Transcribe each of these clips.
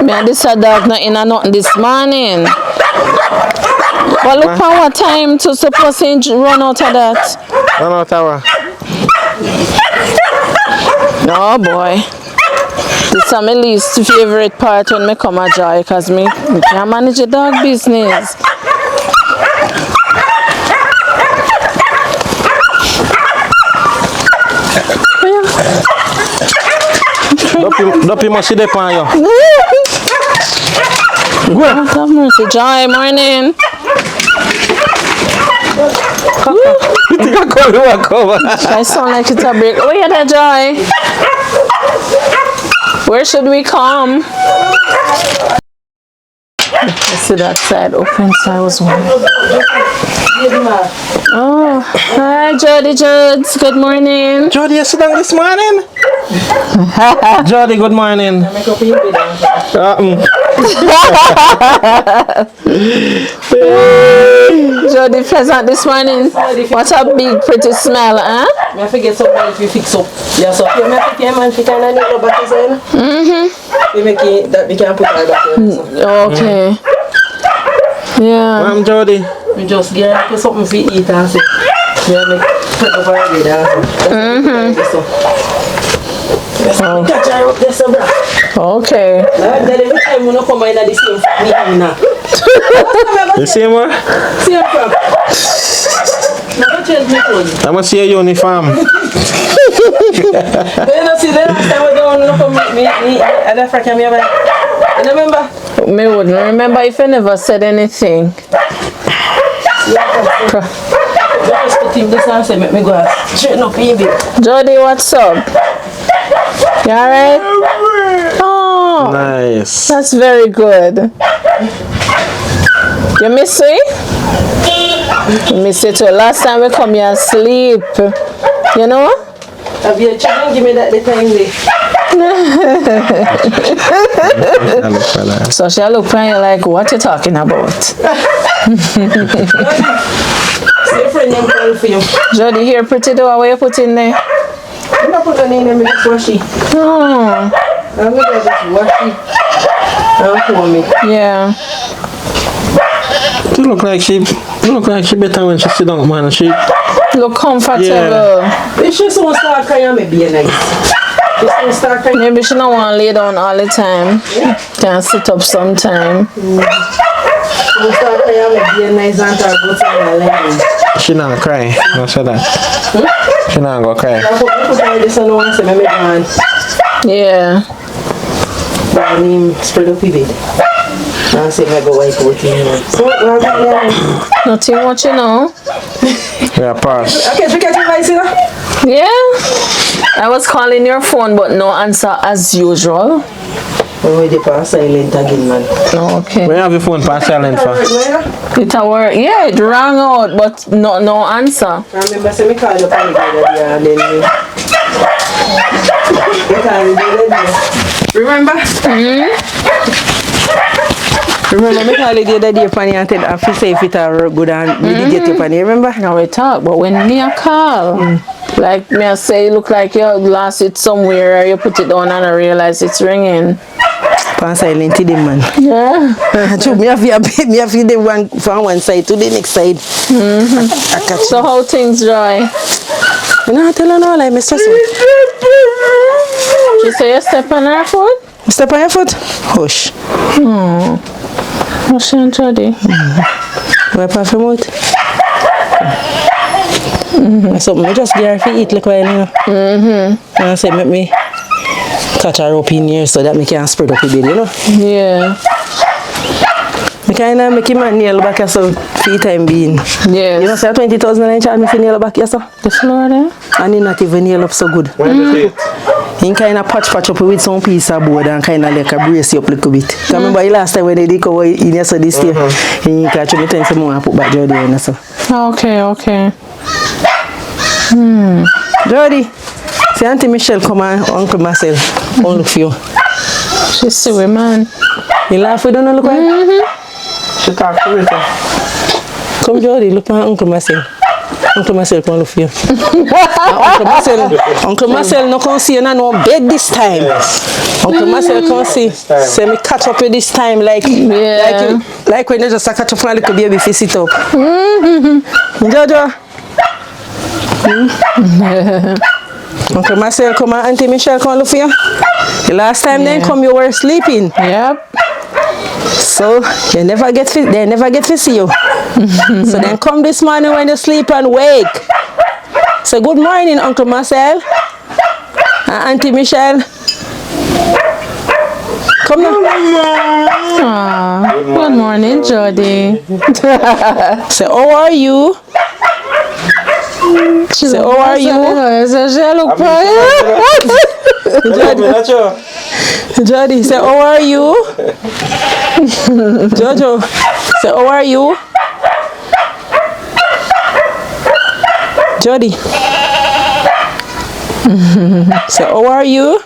Man, this a dog not in a nothing this morning. But look for what time to suppose to run out of that. Run out of what? Oh boy. This is my least favorite part when I come a Joy because me can't manage a dog business. Don't you must see the pan yo. God have mercy. Joy, morning. You think I call you a cover? I sound like it's a break. Oh, yeah, there, Joy. Where should we come? I see that side open, so I was wondering. Oh, hi, Jordy Juds. Good morning. Jordy, you sit down this morning? Jordy, good morning. Jordy pleasant this morning. What a big pretty smell, huh? I forget something if you fix up. Yeah, so you make it man she kind of need back inside. We make it that we can put her back in. Okay. Yeah. I'm Jordy. We just get something to eat and say. Yeah, make put over there. Catch her up there, so bro. Okay. Then every time we come in at the same meeting now. The same one? Same crap. Never change my phone. I must see a uniform. You know, see the last time we don't look at me at Africa, you remember? Me wouldn't remember if I never said anything. Just put him this and say, make me go straighten up a bit. Jordy, what's up? You alright? Oh, Nice. that's very good. You miss me? You miss it too. Last time we come here sleep. You know? Have you children give me that the time there? So she'll look at you like, what you talking about? Say friend name call for you. Jordy, here pretty door, what you put in there? I'm not put her name in, just wash it. Oh. I'm going to just wash it. Now for me. Yeah. You look like she better when she sit down, man. She look comfortable. Yeah. If she don't start crying, maybe nice. If she don't start crying, maybe she don't want to lay down all the time. Yeah. Can sit up sometime. She don't start crying, maybe nice and go to my leg. She not cry. Don't say that. She not go cry. I put her this on once and maybe gone. Yeah. But I mean, spread up a bit. I'll say I go wipe out here. So what are you? Nothing much, you know. Yeah, pass. Okay, so get your voice, you know? Yeah. I was calling your phone, but no answer as usual. Oh, they pass silent again, man. Okay. Where have your phone pass silent for? It a word. Yeah, it rang out, but no answer. I remember saying me call you on the day and then remember? Remember me call you the other day funny and tell if you say if it are good and we did get you funny, remember? Now we talk, but when me a call, like me I say, look like you lost it somewhere or you put it down and I realize it's ringing. Pan silent to them, man. Yeah. Me have the one from one side to the next side. So how things, Joy? You know, I tell her no, like, Mr. She say you step on her foot? Step on your foot? Hush. What's she and Jordy? Wipe off your mouth. Something I just get her to eat like while, you know. And I say, make me catch her up in here so that me can spread up a bit, you know. Yeah. I kind of make him a nail back here so free time being. Yes. You know, say 20,000 I charge me for nail back here, so. The floor there? And he not even nail up so good. He kind of patch up with some piece of board and kind of like a brace you up a little bit. I remember last time when they did cover in here so this year, he catch me time some more and put back Jordy in so. Okay. Jordy, see Auntie Michelle come and Uncle Marcel all look for you. She's silly, man. You laugh, we don't know look like? She talk to me. Come Jordy, look at Uncle Marcel. Uncle Marcel come look for you. Uncle Marcel no come see you no bed this time. Uncle Marcel come see. Say me catch up with this time like like when you just catch up on a little baby if you sit up. Jojo. Uncle Marcel come and Auntie Michelle come look for you. The last time they come you were sleeping. Yep. So they never get to see you. So then come this morning when you sleep and wake. So good morning, Uncle Marcel and Auntie Michelle. Come now. Good morning, Jordy. So how are you? So how are you? Jordy, say how are you? Jojo, say how are you? Jordy. Say how are you?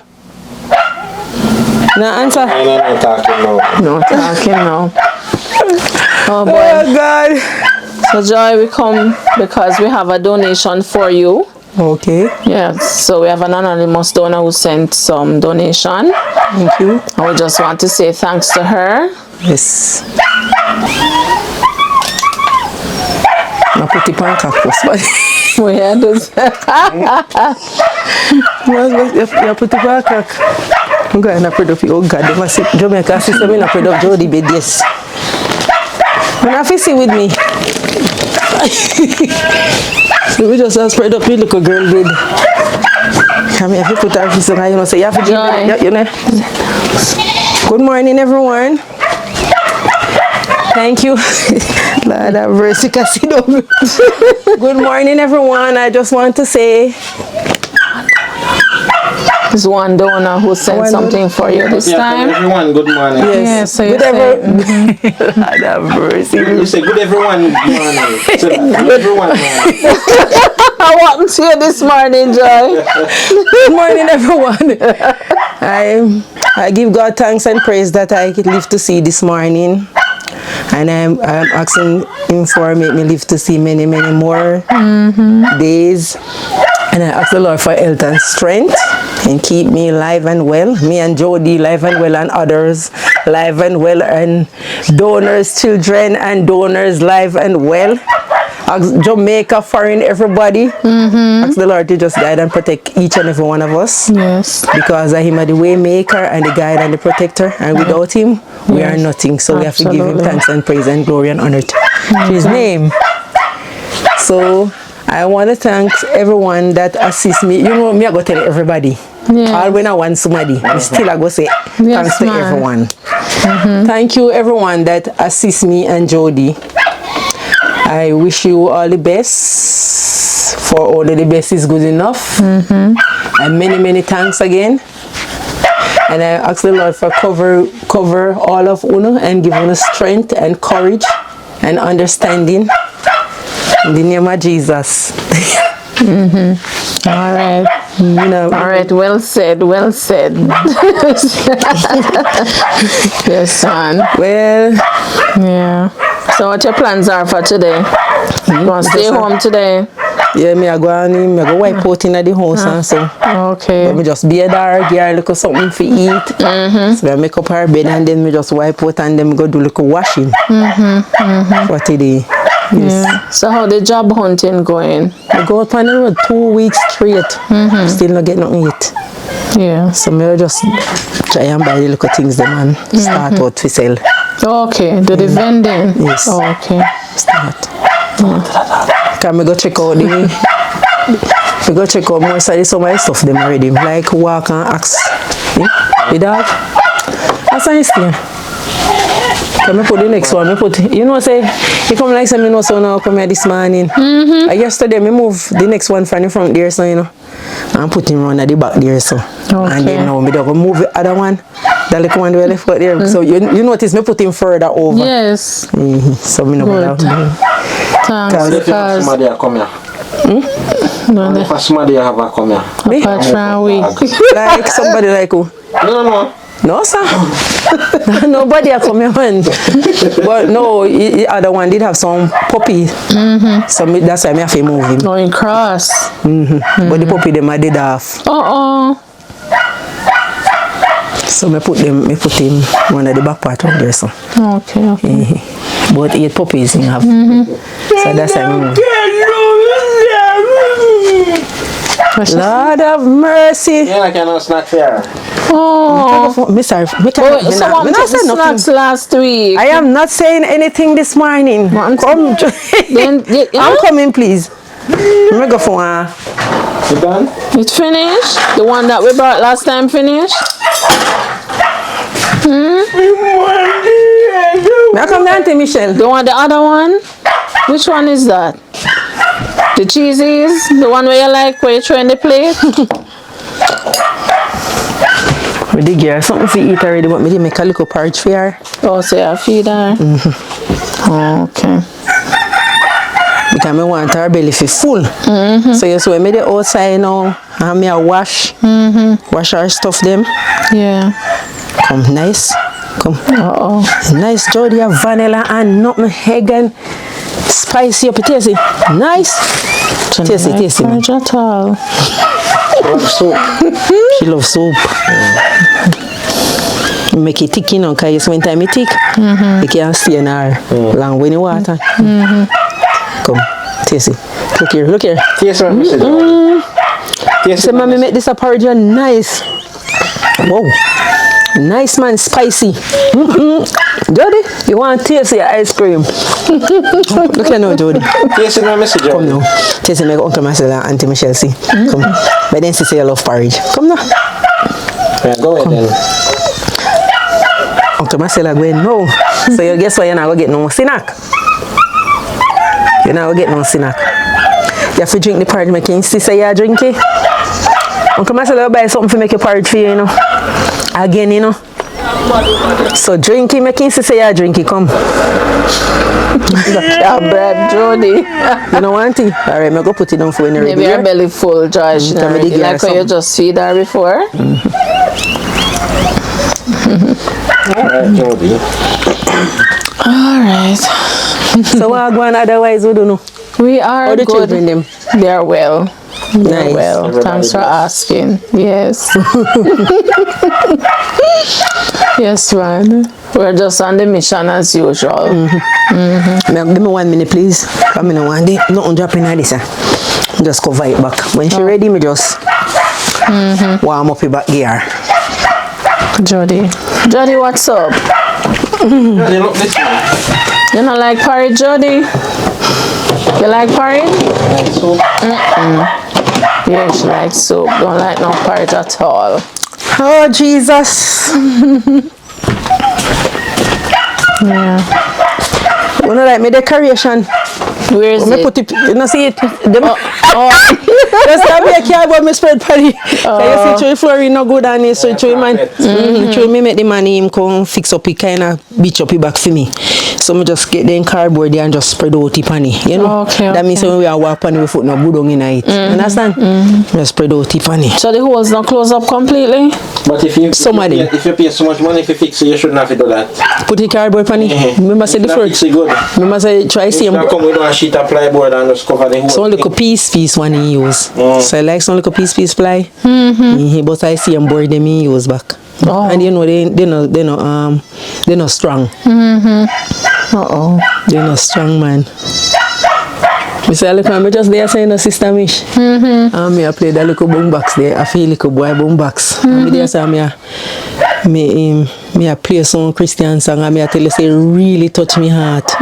No answer. I'm talking now. No talking now. Oh boy. Oh God. So Joy, we come because we have a donation for you. Okay. Yes, so we have an anonymous donor who sent some donation. Thank you. And we just want to say thanks to her. Yes. I put it on cactus, but Where does you put it on cactus. I'm going to put up. Oh God, they must see Jamaica system in a put up Jordy bed. Yes. When I see with me. So we just spread up your little girl bed. Come here, if you put her face on, you know, say you have to drink. You know. Good morning, everyone. Thank you. Lord have mercy, Good morning, everyone. I just want to say there's one donor who sent something for you this time. Everyone, good morning. Yes, so you good say, Lord have mercy. You say good everyone morning. So, good everyone morning. What happened to you this morning, Joy? Good morning, everyone. I give God thanks and praise that I live to see this morning. And I'm asking him for make me live to see many more days. And I ask the Lord for health and strength and keep me alive and well. Me and Jordy live and well, and others live and well, and donors, children and donors live and well. Ask Jamaica, foreign, everybody. Ask the Lord to just guide and protect each and every one of us. Yes. Because Him are the way maker and the guide and the protector. And without Him, we are nothing. So we have to give Him thanks and praise and glory and honor to His name. So I want to thank everyone that assists me. You know, me I go tell everybody. All when I want somebody, I still I go say thanks to everyone. Thank you everyone that assists me and Jordy. I wish you all the best, for all the best is good enough. And many thanks again. And I ask the Lord for cover all of Uno and give Uno strength and courage and understanding. In the name of Jesus. All right. You know. All right. Well said. Well said. Yes, son. Well. Yeah. So what your plans are for today? You want to stay home today? Yeah, I go wipe out in the house and so. Okay. But me just be there, give her look something to eat. So I make up her bed and then me just wipe out and then go do little washing. For today. Yes. Yeah. So how the job hunting going? I go out on the road 2 weeks straight. Still not get nothing yet. Yeah. So I just try and buy the little things them and start out to sell. Okay. Do the vending? Yes. Oh, okay. Start. Can we go check out the we go check out most of the some of the stuff them already. Like walk and axe. The dog. That's nice thing. Can I put the next one? You know, say, you come like say, me know so now come here this morning. Yesterday, me move the next one from the front there, so, you know, and put him around at the back there, so. Okay. And then now, me go move the other one, the little one we left out there. So, you notice me put him further over. Yes. So, me know good. Thanks, because... Somebody come here. If somebody have a come here. Me? Apart from we. Like somebody like who? No. No, sir. Nobody a come here, man. But no, the other one did have some puppy. So that's why I have to move him. Oh, in cross. But the puppy them I did off. So I put him one of the back part of there. So. Okay. But 8 puppies you have. So that's why I move. Lord of mercy. Yeah, I cannot snack fair. Me sorry. Someone took the snacks last week. I am not saying anything this morning. Come. I'm coming, please. Let me go for one. You done? It's finished? The one that we brought last time finished? May I come down to Michelle? The other one? Which one is that? The cheesies? The one where you like, where you throw in the plate? We did get something to eat already, but we did make a little porridge for her. Oh, so you feed her? Okay. Because I want her belly to full. So you see, when I the outside now, and I wash her stuff them. Yeah. Come, nice. Come. Nice, Jordy, vanilla and nutmeg, egg and spicy up, tasty. Nice. Tasty, man. At all. She loves soup. Make it thick, you know, because when time it thick, you can't stay in her long when you water. Come, tasty. Look here. Taste one. So, mommy, make this a porridge nice. Whoa. Nice, man, spicy. Jody, you want to taste your ice cream? Look at now, Jody. Taste it, Mr. Jody. Come now. Taste it, make Uncle Marcel and Auntie Michelle see. Come. But then she say you love porridge. Come now. Yeah, go ahead then. Uncle Marcel are going no. So you guess why you're not going to get no snack? You're not going to get no snack. You have to drink the porridge, make you say you drink it. Uncle Marcel will buy something to make your porridge for you, you know. Again, you know. So drink it, make you say you drink it, come. Yeah, bread, Jordy. You know one thing? Alright, I'm going to put it down for when you're ready. Maybe her belly full, Josh. Like how you just feed her before. Alright, Jordy. Alright. So what going otherwise we don't know? We are How the good. children them? They are well. Nice. Well, thanks for asking. Yes. Yes, man. We're just on the mission as usual. Give me 1 minute, please. Come in one day. Nothing dropping like this. Just cover it back. When she ready, me just warm up your back gear. Jody, what's up? Jody, look this way. You don't like porridge, Jody? You like porridge? Soup. Yeah, she likes soup. Don't like no porridge at all. Oh, Jesus. Yeah. You know, like my decoration. Where is it? Put it, you know, see it? Just have me a cardboard, me spread party. So you see, through flooring no good on it, so through man, through me make the man him come fix up, he kind of beach up it back for me. So me just get the cardboard there and just spread out it on it, you know. Okay, that means when we are walk on it, we foot no good on in it. Understand? Just spread out it on it. So the holes not close up completely? But if you pay so much money if you fix it, you shouldn't have to do that. Put the cardboard on it. Remember say the first. Remember say try see him. Come with a sheet of plyboard and just cover the whole. So little piece one he use. So I like some little piece ply. But I see him board them he use back. And you know they not strong. They not strong, man. I say look, I'm just there saying no sister Mish. Me I play that little boom box there. I feel little boy boom box. Me there say me I play some Christian song and me I tell you say really touch me heart.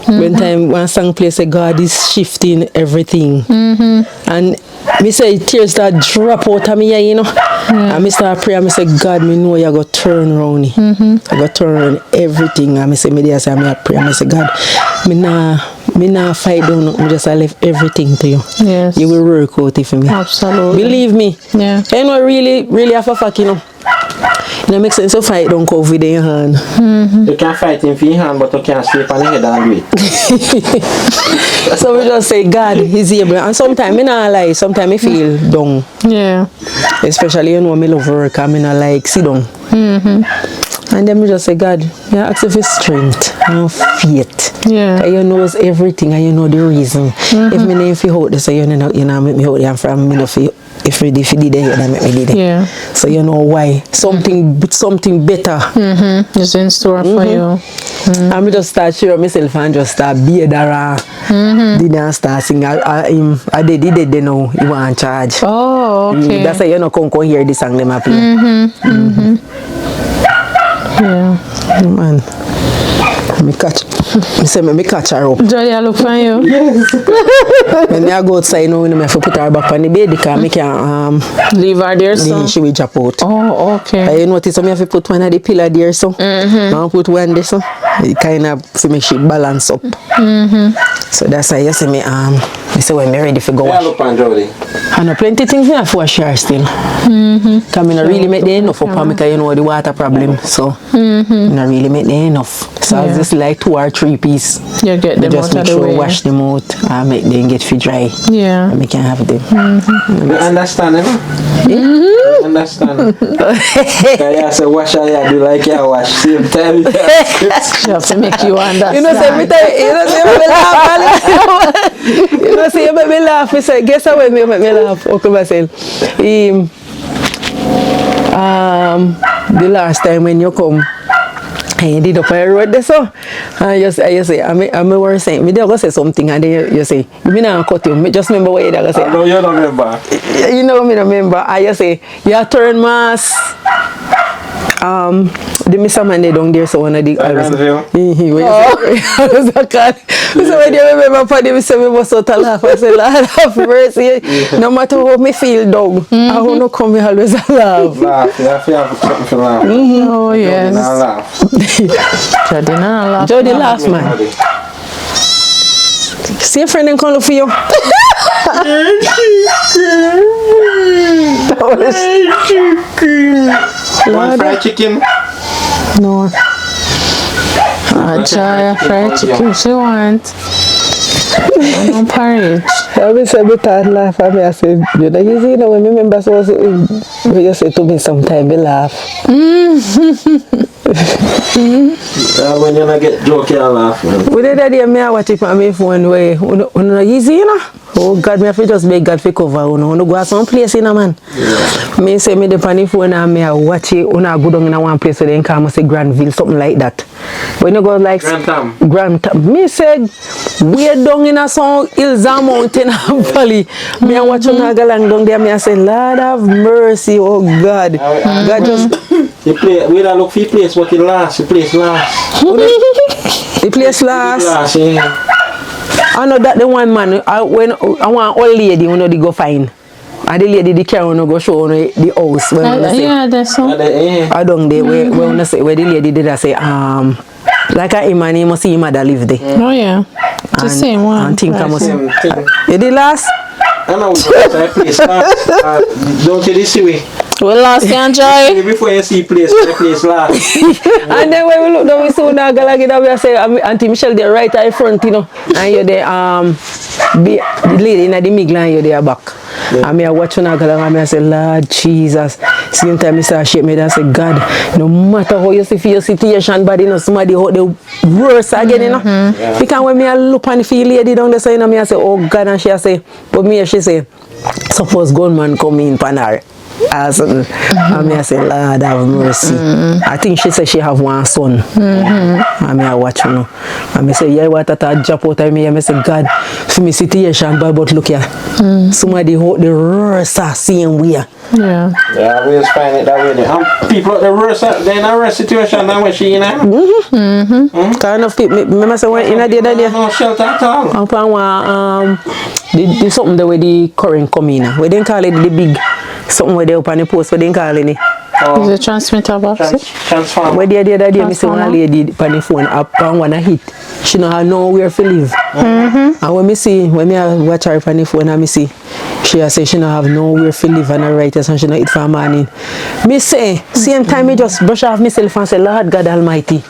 When time one song play say God is shifting everything. And me say tears that drop out of me, you know. And me start pray and me say God, me know you go turn around. I go turn around everything. And me say me there say me I pray and me say God, me nah fight down, me just I left everything to you. Yes. You will work out it for me. Absolutely. Believe me. Yeah. You know really have a fuck, you know. That makes sense to fight, don't cover with your hand. You can fight him for your hand, but you can't sleep on your head and do it. So we just say God is able. And sometimes I not lie, sometimes I feel down. Yeah. Especially you know me love work, I not like sit down. And then we just say, God, you ask for strength and faith. Yeah. And you knows everything and you know the reason. If me name feel out this, you know make me out there from me no feel if you did it, then make me did it. Yeah. So you know why. Something better. It's in store for you. And me just start share myself and just start be a dara. Didn't start sing. I did it now. You want charge. Oh, okay. That's why you know come hear the song them a play. Yeah. Man, me catch her up. Jordy, I look for you. When I go outside now, I have to put her back on the bed because I can Leave her there, so. she will drop out. Oh, okay. You notice I have to put one of the pillar there, so. I put one there, so. It kind of to make she balance up. So that's why you see me I say when I'm ready for go wash. Look on Jordy. I know plenty things I have to wash here still. Because I not really make the enough up because you know the water problem. So I not really make the enough. So it's just like 2 or 3 pieces. You get them Just out make of the sure way. wash them out and make them get fit dry. Yeah. And we can have them. You understand, You understand? I say wash I do like you wash. Same time. She have to make you understand. You know, say every time, you know, say me laugh. You know, say you make me laugh. You say, guess how you make me laugh? Okay, myself. The last time when you come, and you did up a road there, so, and you say, I'm worried saying, me go say something, and then you say, me not cut you, me just remember what you did say. No, you don't remember. You know me remember, and you say, you turn mass. The Mr. Man they down there, so one of the I was so when you remember Paddy, me say me must out a laugh. I say, Lord have mercy. No matter how me feel down, I will not come here always a laugh. Laugh, you have something to laugh. Oh, yes. Laugh. Jordy, not laugh. Jordy laugh, man. See a friend and come look for you. Want fried chicken? No. Joy, fried chicken she want. No porridge. I will say me start laugh at me. I say, you know, you see, you know, when me remember so when you say to me sometime, me laugh. When you not get joke, you laugh, man. When the other day, me I watch it on my phone way, you easy, you know. Oh God, me have to just beg God for cover, you know. Go some place, you know, man. Yeah. Me say me the on the phone and me I watch it, you know, go down in one place where they come say Granville, something like that. When you go like Grantham, me say way down in a some hills and mountain and valley. Me I watch on go along down there. Me I say, Lord have mercy, oh God. God just. You play. We don't look for place, but it last. The place last. The place last. Yeah. I know that the one man. When I want old lady, you know, they go find. And the lady, the carry on go show on the house. Yeah, that's so. I don't there where when I say where the lady did I say like a him and he must see him mother live there. Oh yeah, the same one. And think I must. Same thing. You did last? I know that place last. Don't you this way? We lost and Joy. Before you see place, the place last. And then when we look down, we saw that girl again. We say Auntie Michelle there right at the front, you know, and you there the lady in the middle and you there back. Yeah. And me I watch that girl and I say, Lord Jesus. Same time I start shake me and say, God, no matter how you see for your situation, but you know somebody out the worse again, you know. Yeah. Because when me I look and feel lady down there, so you know me I say, oh God, and she I say, but me she say, suppose gunman come in pan her. And me I say, Lord have mercy. I think she said she have one son. And me I watch you know. And me say, yeah, what that drop out of me. And me say, God, for me situation, but look here. Somebody hold the worst same way. Yeah. Yeah, I always find it that way. And people at the worst, they're in a worse situation than what she in now. Kind of people, remember say when in a day that day. No shelter at all. Upon one the something the way the current come in. We didn't call it the big something where they up on the post, we didn't call it. Is it transmitter box? Transformer. Where the other day, I see one lady on the phone up and wanna hit. She don't have nowhere to live. And when I watch her on the phone, I see she say she don't have nowhere to live and I write her and she don't eat for morning. Me say, same time me just brush off myself and say, Lord God Almighty.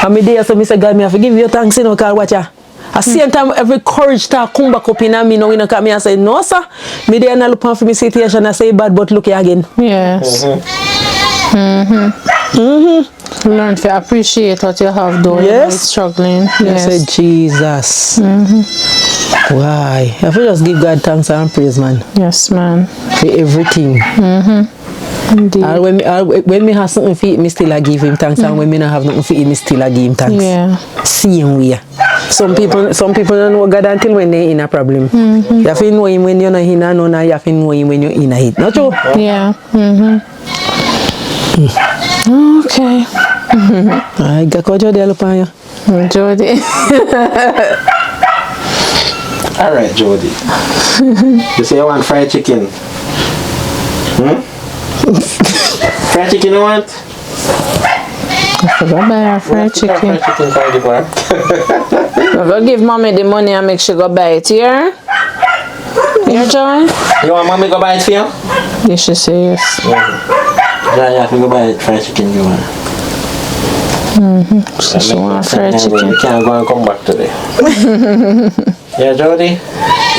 And me there so me say, God, me have to give you thanks, you know, cause watch her. At the same time, every courage start come back up in me, you know, come here and say, no, sir. Me there and I look for my situation and say bad, but look here again. Yes. Learn to appreciate what you have done. Yes. Struggling. I Yes. said, Jesus. Why? I feel just give God thanks and praise, man, Yes, man. for everything. Indeed. And when me have something to eat, me still I give him thanks. And when me not have nothing to eat, me still I give him thanks. Yeah. Same way. Some people don't know God until when they're in a problem. You have to know him when you're not in a no, you have to know him when you're in a hit. Not true? Yeah. Okay. I got Jordy upon you. Jordy. Alright, Jordy. You say you want fried chicken? Fried chicken you want? I forgot buy her fried chicken. Fried chicken for the bar. I'm going to give mommy the money and make sure go buy it here. Here, Joy? You want mommy go buy it for you? You should say yes. Yeah, you have to go buy fried chicken you want. She want fried You chicken. can't go and come back today. Yeah, Jordy?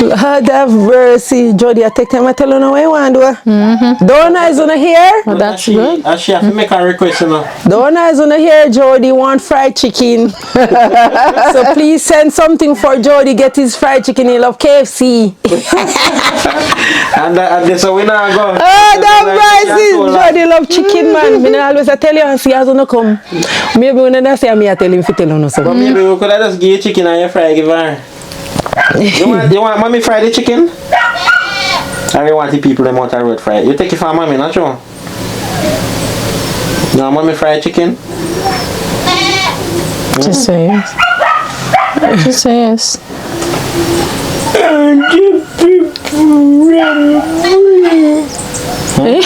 Lord have mercy. Jordy, I take time I tell you what you want to do. Donna is on here. Oh, that's good. She have to make a request, you know. Donna is on here. Jordy want fried chicken. So please send something for Jordy. Get his fried chicken. He love KFC. And so we now go. Oh, that mercy. Jordy love chicken, man. Me always I tell you and see as you come. Maybe when I say me I tell him to tell you so. But maybe we could have just give you chicken and you fry give her. You want mommy fry the chicken? Or you want the people them out the road fry? You take it for mommy, not true? You want mommy fry chicken? Just say yes. Just say yes. Eh?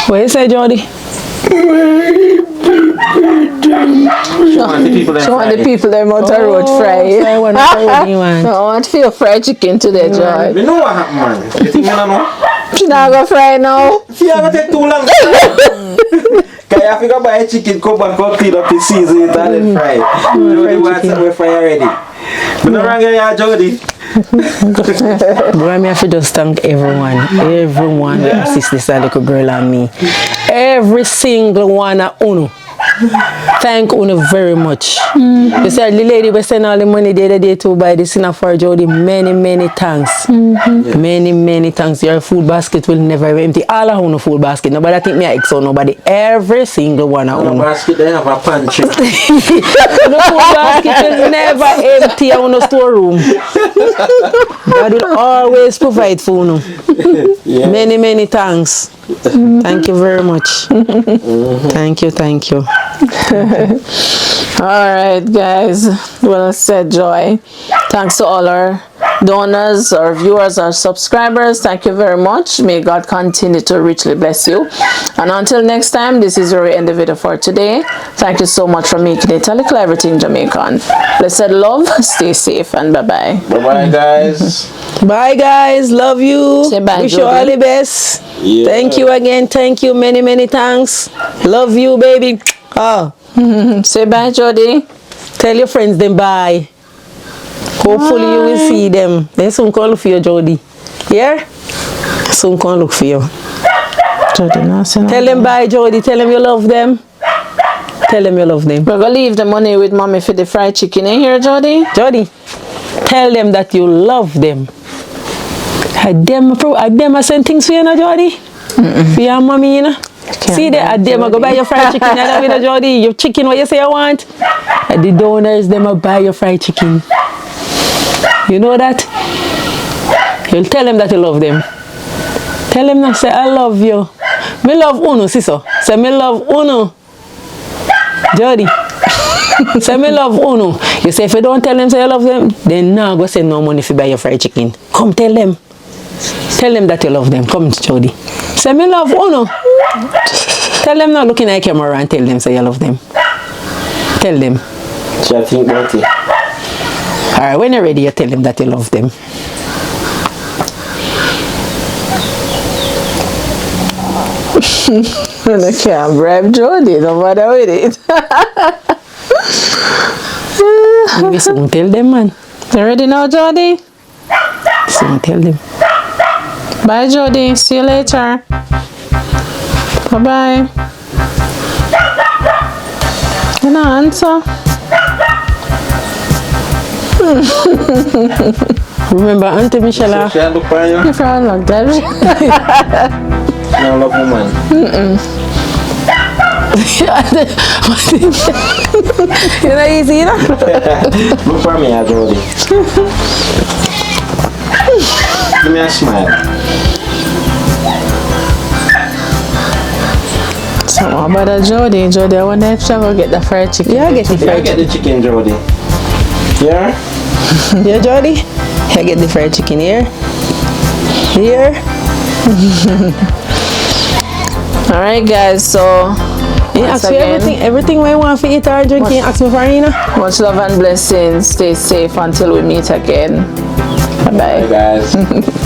What you say, Jordy? She want the people them She want fry the it. people them out the road fry. I want to try what you want. I want to feel fried chicken today, Joy. You know what happened, man? You think you don't know? She not gonna fry now. See, I take too long. Cause you have to go buy a chicken, come back, go clean up the season it and then fry it. Jody wants something fry already. But no wrong here, Jody. Boy, me have to just thank everyone who assist this little girl and me. Every single one of Uno. Thank Uno very much. You said the lady was sending all the money the other day to buy this in for Jordy. Many thanks. Many thanks. Your food basket will never be empty. All of Uno food basket. Nobody think me I ex on nobody. Every single one of The Uno. basket they have a pantry. The food basket will never empty in Uno storeroom. God will always provide for Uno. Yeah. Many thanks. Thank you very much. Thank you. Alright, guys. Well said, Joy. Thanks to all our donors, our viewers, our subscribers. Thank you very much. May God continue to richly bless you. And until next time, this is where we end the video for today. Thank you so much for making it a Likkle Everyting Jamaican. Blessed love, stay safe, and bye-bye. Bye-bye, guys. Bye guys, love you. Say bye, Wish you Jordy. all the best. Yeah. Thank you again. Thank you. Many thanks. Love you, baby. Oh, Say bye, Jordy. tell your friends them bye. Hopefully you will see them. They soon come look for you, Jordy. Yeah? Soon come look for you. Jordy, no, say no. Tell them bye, Jordy. Tell them you love them. Tell them you love them. We're going to leave the money with mommy for the fried chicken in here, Jordy. Jordy, tell them that you love them. I send things for you, no, Jordy? For your mommy, you know? See there, I go buy your fried chicken. You know, with Jordy, your chicken, what you say you want? At the donors, them buy your fried chicken. You know that? You'll tell them that you love them. Tell them now, say, I love you. Me love Uno, sister. Say, me love Uno. Jordy. Say, me love Uno. You say, if you don't tell them, say you love them, then now go send no money if you buy your fried chicken. Come tell them. Tell them that you love them. Come, Jordy. Say me love Uno. Tell them not looking at the camera and tell them say you love them. Tell them. She think about it. Alright, when you're ready, you tell them that you love them. I can't bribe Jordy, no matter with it. Maybe soon tell them, man. You ready now, Jordy? Soon tell them. Bye, Jordy. See you later. Bye-bye. You know, answer. Remember Auntie Michelle? She look for you. If I look that. No love woman. You know, easy, you know? Look for me, Jordy. Give me a smile. So what about the Jordy? Jordy, I wonder if she will get the fried chicken. Yeah, I get the Yeah, fried get the chicken, Jordy. Yeah? chicken. Yeah, Jordy? I get the fried chicken here. Here. Alright, guys, so You ask me everything I want to eat or drink, you ask me for Ina. much love and blessings. Stay safe until we meet again. Bye-bye. Hey, guys.